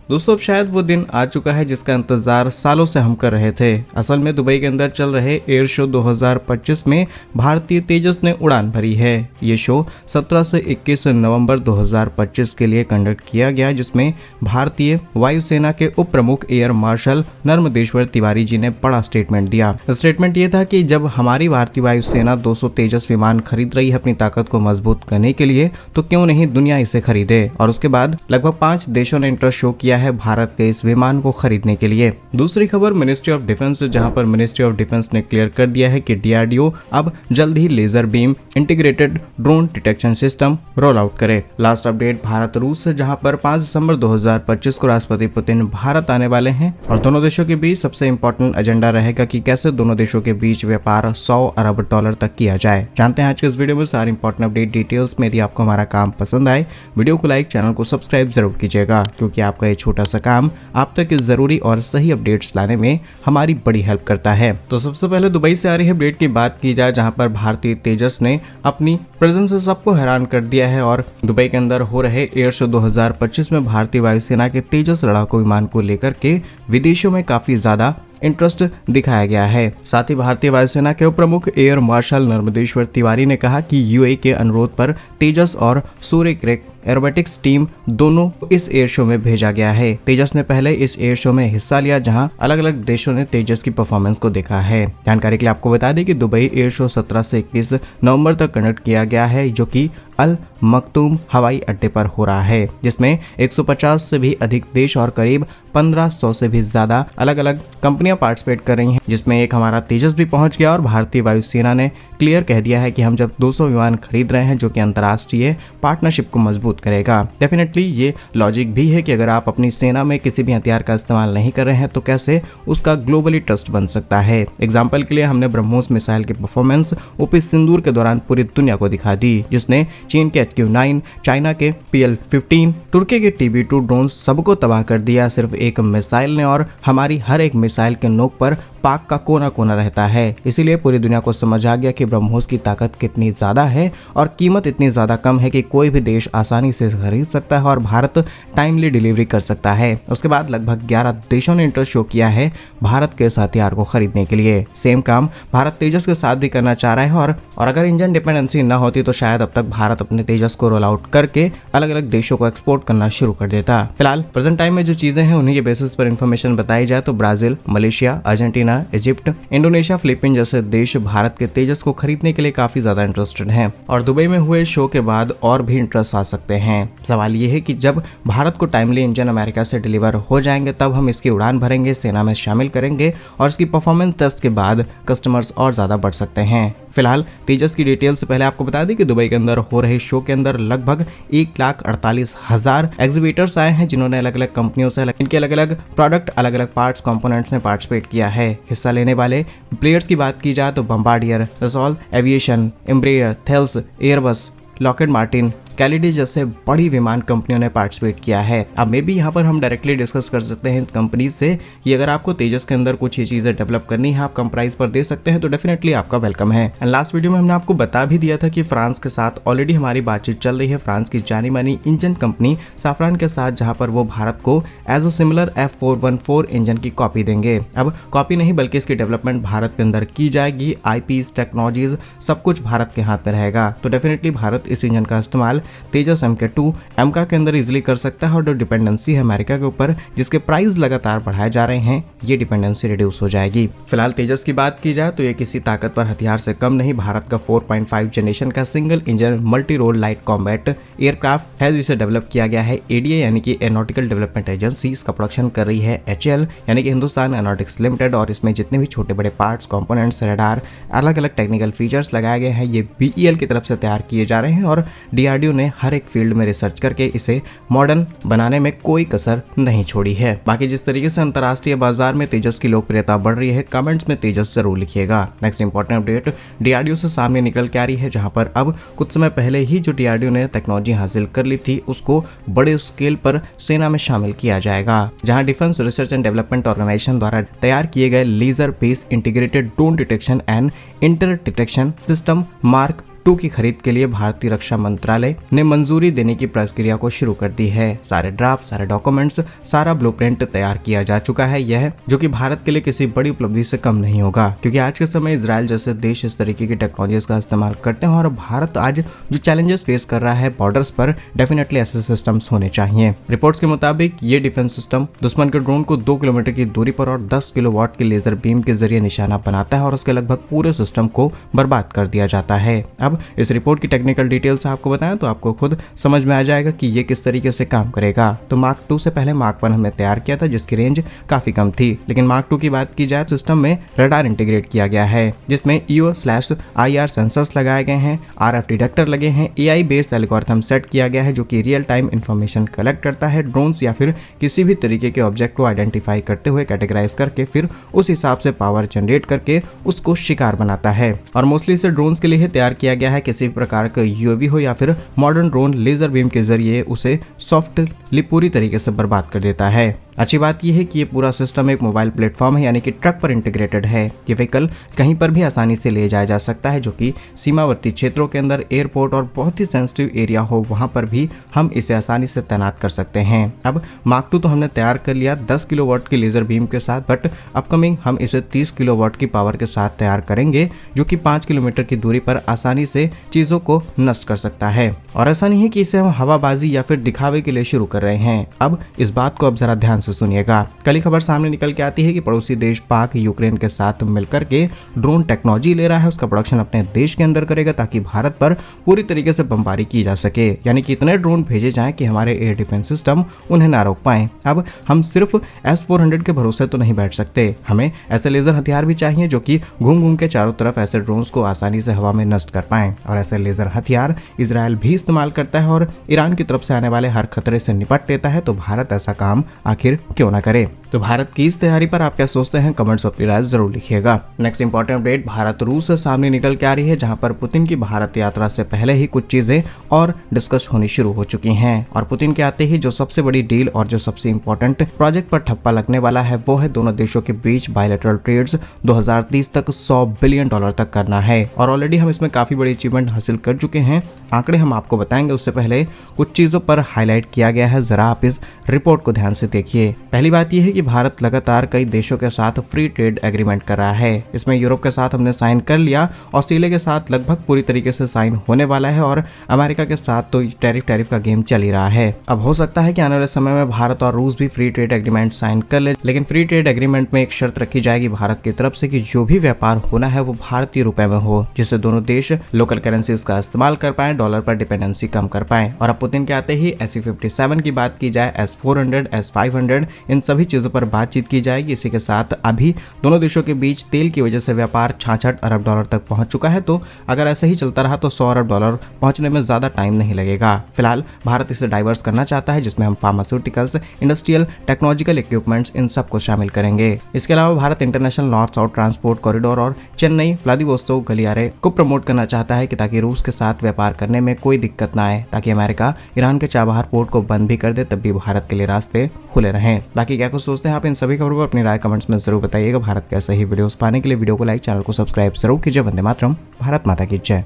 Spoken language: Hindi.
दोस्तों अब शायद वो दिन आ चुका है जिसका इंतजार सालों से हम कर रहे थे। असल में दुबई के अंदर चल रहे एयर शो 2025 में भारतीय तेजस ने उड़ान भरी है। ये शो 17 से 21 नवंबर 2025 के लिए कंडक्ट किया गया, जिसमें भारतीय वायुसेना के उप प्रमुख एयर मार्शल नर्मदेश्वर तिवारी जी ने बड़ा स्टेटमेंट दिया। स्टेटमेंट ये था कि जब हमारी भारतीय वायुसेना 200 तेजस विमान खरीद रही है अपनी ताकत को मजबूत करने के लिए, तो क्यों नहीं दुनिया इसे खरीदे। और उसके बाद लगभग 5 देशों ने इंटरेस्ट शो किया है भारत के इस विमान को खरीदने के लिए। दूसरी खबर मिनिस्ट्री ऑफ डिफेंस, जहां पर मिनिस्ट्री ऑफ डिफेंस ने क्लियर कर दिया है कि डीआरडीओ अब जल्द ही laser beam integrated drone detection system roll out करे। लास्ट अपडेट भारत रूस से, जहां पर 5 दिसंबर 2025 को राष्ट्रपति पुतिन भारत आने वाले हैं और दोनों देशों के बीच सबसे इंपॉर्टेंट एजेंडा रहेगा कि कैसे दोनों देशों के बीच व्यापार 100 अरब डॉलर तक किया जाए। जानते हैं आज के इस वीडियो में सारी इंपॉर्टेंट अपडेट डिटेल्स में। यदि आपको हमारा काम पसंद आए, वीडियो को लाइक, चैनल को सब्सक्राइब जरूर कीजिएगा, क्योंकि आपका ये छोटा सा काम आप तक इस जरूरी और सही अपडेट्स लाने में हमारी बड़ी हेल्प करता है। तो सबसे पहले दुबई से आ रही अपडेट की बात की जाए, जहां पर भारतीय तेजस ने अपनी प्रेजेंस से सबको हैरान कर दिया है और दुबई के अंदर हो रहे एयर शो 2025 में भारतीय वायुसेना के तेजस लड़ाकू विमान को लेकर के विदेशों में काफी ज्यादा इंटरेस्ट दिखाया गया है। साथ ही भारतीय वायुसेना के उप प्रमुख एयर मार्शल नर्मदेश्वर तिवारी ने कहा कि यूएई के अनुरोध पर तेजस और सूर्यक्रेक एरोबेटिक्स टीम दोनों इस एयर शो में भेजा गया है। तेजस ने पहले इस एयर शो में हिस्सा लिया, जहां अलग अलग देशों ने तेजस की परफॉर्मेंस को देखा है। जानकारी के लिए आपको बता दें कि दुबई एयर शो 17 से 21 नवंबर तक कंडक्ट किया गया है, जो कि अल मखतूम हवाई अड्डे पर हो रहा है, जिसमें 150 से भी अधिक देश और करीब 1500 से भी ज्यादा अलग अलग कंपनियां पार्टिसिपेट कर रही हैं, जिसमें एक हमारा तेजस भी पहुंच गया। और भारतीय वायुसेना ने क्लियर कह दिया है कि हम जब 200 विमान खरीद रहे हैं, जो कि अंतर्राष्ट्रीय पार्टनरशिप को मजबूत करेगा। डेफिनेटली ये लॉजिक भी है कि अगर आप अपनी सेना में किसी भी हथियार का इस्तेमाल नहीं कर रहे हैं, तो कैसे उसका ग्लोबली ट्रस्ट बन सकता है। एग्जाम्पल के लिए हमने ब्रह्मोस मिसाइल की परफॉर्मेंस ओपी सिंदूर के दौरान पूरी दुनिया को दिखा दी, जिसने चीन के HQ-9, चाइना के PL-15, तुर्की के TB2 ड्रोन सबको तबाह कर दिया सिर्फ एक मिसाइल ने। और हमारी हर एक मिसाइल के नोक पर पाक का कोना कोना रहता है। इसीलिए पूरी दुनिया को समझ आ गया कि ब्रह्मोस की ताकत कितनी ज्यादा है और कीमत इतनी ज्यादा कम है कि कोई भी देश आसानी से खरीद सकता है और भारत टाइमली डिलीवरी कर सकता है। उसके बाद लगभग 11 देशों ने इंटरेस्ट शो किया है भारत के इस हथियार को खरीदने के लिए। सेम काम भारत तेजस के साथ भी करना चाह रहा है और अगर इंजन डिपेंडेंसी न होती तो शायद अब तक भारत अपने तेजस को रोल आउट करके अलग अलग देशों को एक्सपोर्ट करना शुरू कर देता। फिलहाल प्रेजेंट टाइम में जो चीजें हैं उन्हीं के बेसिस पर इंफॉर्मेशन बताई जाए तो Brazil, Malaysia, Argentina, Egypt, Indonesia, Philippine जैसे देश भारत के तेजस को खरीदने के लिए काफी ज्यादा इंटरेस्टेड हैं और दुबई में हुए शो के बाद और भी इंटरेस्ट आ सकते हैं। सवाल ये है कि जब भारत को टाइमली इंजन अमेरिका से डिलीवर हो जाएंगे, तब हम इसकी उड़ान भरेंगे, सेना में शामिल करेंगे और इसकी परफॉर्मेंस टेस्ट के बाद कस्टमर्स और ज्यादा बढ़ सकते हैं। फिलहाल तेजस की डिटेल से पहले आपको बता दें कि दुबई के अंदर हो रहे शो के अंदर लगभग 1,48,000 एग्जीबिटर्स आए हैं, जिन्होंने अलग अलग कंपनियों से इनके अलग अलग प्रोडक्ट, अलग अलग पार्ट्स, कंपोनेंट्स में पार्टिसिपेट किया है। हिस्सा लेने वाले प्लेयर्स की बात की जाए तो Bombardier, Dassault aviation, Embraer, Thales, Airbus, Lockheed Martin, कैलिडी जैसे बड़ी विमान कंपनियों ने पार्टिसिपेट किया है। अब मे भी यहाँ पर हम डायरेक्टली डिस्कस कर सकते हैं कंपनी से कि अगर आपको तेजस के अंदर कुछ ये चीजें डेवलप करनी है, आप कम प्राइस पर दे सकते हैं, तो डेफिनेटली आपका वेलकम है। एंड लास्ट वीडियो में हमने आपको बता भी दिया था कि फ्रांस के साथ ऑलरेडी हमारी बातचीत चल रही है, फ्रांस की जानी मानी इंजन कंपनी साफरान के साथ, जहां पर वो भारत को as a similar F414 engine की कॉपी देंगे। अब कॉपी नहीं बल्कि इसकी डेवलपमेंट भारत के अंदर की जाएगी। IPs, टेक्नोलॉजीज सब कुछ भारत के हाथ में रहेगा। तो डेफिनेटली भारत इस इंजन का इस्तेमाल तेजस MK2 एमका के अंदर इजिली कर सकता है और जो डिपेंडेंसी है अमेरिका के ऊपर, जिसके प्राइस लगातार बढ़ाए जा रहे हैं, ये डिपेंडेंसी रिड्यूस हो जाएगी। फिलहाल तेजस की बात की जाए तो ये किसी ताकतवर हथियार से कम नहीं, भारत का 4.5 जनरेशन का single engine multi role light combat aircraft है, जिसे डेवलप किया गया है ADA यानी कि एरोनॉटिकल डेवलपमेंट एजेंसी। इसका प्रोडक्शन कर रही है HAL यानी कि हिंदुस्तान एरोनॉटिक्स लिमिटेड और इसमें जितने भी छोटे बड़े पार्ट्स, कंपोनेंट्स, रडार, अलग अलग टेक्निकल फीचर्स लगाए गए हैं, ये BEL की तरफ से तैयार किए जा रहे हैं और DRDO ने हर एक फील्ड में रिसर्च करके इसे मॉडर्न बनाने में कोई कसर नहीं छोड़ी है। बाकी जिस तरीके से अंतर्राष्ट्रीय बाजार में तेजस की लोकप्रियता बढ़ रही है, कमेंट्स में तेजस जरूर लिखिएगा। नेक्स्ट इंपॉर्टेंट अपडेट DRDO से सामने निकल के आ रही है, जहां पर अब कुछ समय पहले ही जो DRDO ने टेक्नोलॉजी हासिल कर ली थी, उसको बड़े स्केल पर सेना में शामिल किया जाएगा। जहां defence research and development organisation द्वारा तैयार किए गए laser based integrated drone detection and inter detection system mark two की खरीद के लिए भारतीय रक्षा मंत्रालय ने मंजूरी देने की प्रक्रिया को शुरू कर दी है। सारे ड्राफ्ट, सारे डॉक्यूमेंट्स, सारा ब्लूप्रिंट तैयार किया जा चुका है। यह जो कि भारत के लिए किसी बड़ी उपलब्धि से कम नहीं होगा, क्योंकि आज के समय इजराइल जैसे देश इस तरीके की टेक्नोलॉजीज का इस्तेमाल करते हैं और भारत आज जो चैलेंजेस फेस कर रहा है बॉर्डर्स पर, डेफिनेटली ऐसे सिस्टम्स होने चाहिए। रिपोर्ट्स के मुताबिक ये डिफेंस सिस्टम दुश्मन के ड्रोन को 2 किलोमीटर की दूरी पर और 10 किलोवाट की लेजर बीम के जरिए निशाना बनाता है और उसके लगभग पूरे सिस्टम को बर्बाद कर दिया जाता है। अब इस रिपोर्ट की टेक्निकल डिटेल्स आपको बताएं तो आपको खुद समझ में आ जाएगा कि ये किस तरीके से काम करेगा। तो मार्क 2 से पहले मार्क 1 हमने तैयार किया था, जिसकी रेंज काफी कम थी, लेकिन मार्क 2 की बात की जाए सिस्टम में रडार इंटीग्रेट किया गया है, जिसमें EO/IR सेंसर्स लगाए गए हैं, RF डिटेक्टर लगे हैं, AI बेस्ड एल्गोरिथम सेट किया गया है जो कि रियल टाइम इंफॉर्मेशन कलेक्ट करता है, ड्रोन्स या फिर किसी भी तरीके के ऑब्जेक्ट को आइडेंटिफाई करते हुए कैटेगराइज करके फिर उस हिसाब से पावर जनरेट करके उसको शिकार बनाता है। और मोस्टली इसे ड्रोन्स के लिए ही तैयार किया गया है। किसी भी प्रकार का UAV हो या फिर मॉडर्न ड्रोन लेजर बीम के जरिए उसे सॉफ्टली पूरी तरीके से बर्बाद कर देता है। अच्छी बात यह है कि ये पूरा सिस्टम एक मोबाइल प्लेटफॉर्म है, यानी कि ट्रक पर इंटीग्रेटेड है। ये व्हीकल कहीं पर भी आसानी से ले जाया जा सकता है, जो कि सीमावर्ती क्षेत्रों के अंदर, एयरपोर्ट और बहुत ही सेंसिटिव एरिया हो वहां पर भी हम इसे आसानी से तैनात कर सकते हैं। अब मार्क 2 तो हमने तैयार कर लिया 10 किलोवाट की लेजर बीम के साथ, बट अपकमिंग हम इसे 30 किलोवाट की पावर के साथ तैयार करेंगे, जो कि 5 किलोमीटर की दूरी पर आसानी से चीजों को नष्ट कर सकता है। और ऐसा नहीं है कि इसे हम हवाबाजी या फिर दिखावे के लिए शुरू कर रहे हैं। अब इस बात को अब जरा ध्यान से सुनिएगा। कल ही खबर सामने निकल के आती है कि पड़ोसी देश पाक यूक्रेन के साथ मिलकर के ड्रोन टेक्नोलॉजी ले रहा है, उसका प्रोडक्शन अपने देश के अंदर करेगा ताकि भारत पर पूरी तरीके से बमबारी की जा सके, यानी कि इतने ड्रोन भेजे जाएं कि हमारे एयर डिफेंस सिस्टम उन्हें ना रोक पाए। अब हम सिर्फ S-400 के भरोसे तो नहीं बैठ सकते, हमें ऐसे लेजर हथियार भी चाहिए जो कि घूम घूम के चारों तरफ ऐसे ड्रोन्स को आसानी से हवा में नष्ट कर पाए। और ऐसे लेजर हथियार इजराइल भी इस्तेमाल करता है और ईरान की तरफ से आने वाले हर खतरे से निपट लेता है। तो भारत ऐसा काम आखिर क्यों ना करे? तो भारत की इस तैयारी पर आप क्या सोचते हैं? कमेंट्स में अपनी राय जरूर लिखिएगा। नेक्स्ट इंपॉर्टेंट अपडेट भारत रूस से सामने निकल के आ रही है, जहां पर पुतिन की भारत यात्रा से पहले ही कुछ चीजें और डिस्कस होनी शुरू हो चुकी हैं। और पुतिन के आते ही जो सबसे बड़ी डील और जो सबसे इंपॉर्टेंट प्रोजेक्ट पर ठप्पा लगने वाला है वो है दोनों देशों के बीच बायलैटरल ट्रेड्स 2030 तक $100 बिलियन तक करना है। और ऑलरेडी हम इसमें काफी बड़ी अचीवमेंट हासिल कर चुके हैं। आंकड़े हम आपको बताएंगे, उससे पहले कुछ चीजों पर हाईलाइट किया गया है, जरा आप इस रिपोर्ट को ध्यान से देखिए। पहली बात यह है कि भारत लगातार कई देशों के साथ फ्री ट्रेड एग्रीमेंट कर रहा है। इसमें यूरोप के साथ हमने साइन कर लिया, ऑस्ट्रेलिया के साथ लगभग पूरी तरीके से साइन होने वाला है और अमेरिका के साथ तो टैरिफ का गेम चल ही रहा है। अब हो सकता है कि आने वाले समय में भारत और रूस भी फ्री ट्रेड एग्रीमेंट साइन कर ले, लेकिन फ्री ट्रेड एग्रीमेंट में एक शर्त रखी जाएगी भारत की तरफ से कि जो भी व्यापार होना है वो भारतीय रुपए में हो, जिससे दोनों देश लोकल करेंसीज का इस्तेमाल कर पाए, डॉलर पर डिपेंडेंसी कम कर पाए। और अब पुतिन के आते ही SU-57 की बात की जाए, S-400, S-500, इन सभी चीजों पर बातचीत की जाएगी। इसी के साथ अभी दोनों देशों के बीच तेल की वजह से व्यापार 66 अरब डॉलर तक पहुंच चुका है। तो अगर ऐसे ही चलता रहा तो 100 अरब डॉलर पहुंचने में ज्यादा टाइम नहीं लगेगा। फिलहाल भारत इसे डाइवर्स करना चाहता है, जिसमें हम फार्मास्यूटिकल्स, इंडस्ट्रियल, टेक्नोलॉजिकल इक्विपमेंट्स, इन सबको शामिल करेंगे। इसके अलावा Bharat international north south transport corridor और चेन्नई व्लादिवोस्तोक गलियारे को प्रमोट करना चाहता है कि ताकि रूस के साथ व्यापार करने में कोई दिक्कत ना आए, ताकि अमेरिका ईरान के चाबहार पोर्ट को बंद भी कर दे, तब भी भारत के लिए रास्ते खुले रहें। बाकी क्या कुछ सोचते हैं आप इन सभी खबरों पर अपनी राय कमेंट्स में जरूर बताइएगा। भारत के ऐसे ही वीडियोस पाने के लिए वीडियो को लाइक, चैनल को सब्सक्राइब जरूर कीजिए। वंदे मातरम, भारत माता की जय।